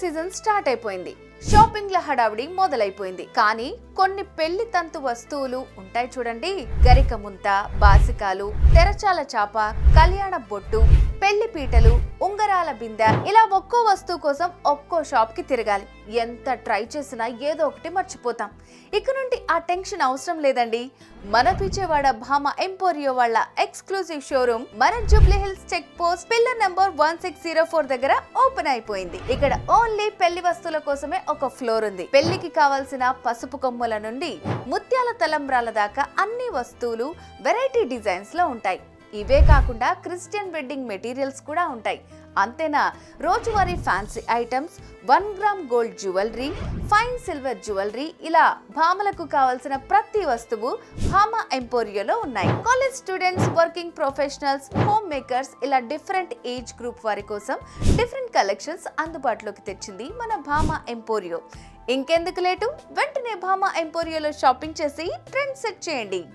Season start అయిపోయింది. షాపింగ్ల హడావిడి మొదలైపోయింది. కానీ కొన్ని పెళ్లి తంతు వస్తువులు ఉంటాయి చూడండి. గరిక ముంత, బాసికాలు, తెరచాల చాప, కళ్యాణ బొట్టు, పెళ్లి పీటలు, ఉంగరాల బిందె, ఇలా ఒక్కో వస్తువు కోసం ఒక్కో షాప్ కి తిరగాలి. ఎంత ట్రై చేసినా ఏదో ఒకటి మర్చిపోతాం. ఇక నుండి ఆ టెన్షన్ అవసరం లేదండి. మన విజయవాడ భామ ఎంపోరియో వాళ్ళ ఎక్స్క్లూజివ్ షోరూమ్ మన Jubilee Hills check post pillar number 1604 దగ్గర ఓపెన్ అయిపోయింది. ఇక్కడ ఓన్లీ పెళ్లి వస్తువుల కోసమే ఒక ఫ్లోర్ ఉంది. పెళ్లికి కావాల్సిన పసుపు కొమ్ముల నుండి ముత్యాల తలంబ్రాల దాకా అన్ని వస్తువులు వెరైటీ డిజైన్స్ లో ఉంటాయి. ఇవే కాకుండా క్రిస్టియన్ వెడ్డింగ్ మెటీరియల్స్ కూడా ఉంటాయి. అంతేనా, రోజువారీ fancy items, 1 gram gold jewellery, fine silver jewellery, ఇలా భామలకు కావాల్సిన ప్రతి వస్తువు భామ ఎంపోరియోలో ఉన్నాయి. College students, working professionals, home makers, ఇలా డిఫరెంట్ ఏజ్ గ్రూప్ వారి కోసం డిఫరెంట్ కలెక్షన్స్ అందుబాటులోకి తెచ్చింది మన భామ ఎంపోరియో. ఇంకెందుకు లేటు, వెంటనే భామ ఎంపోరియోలో షాపింగ్ చేసి ట్రెండ్ సెట్ చేయండి.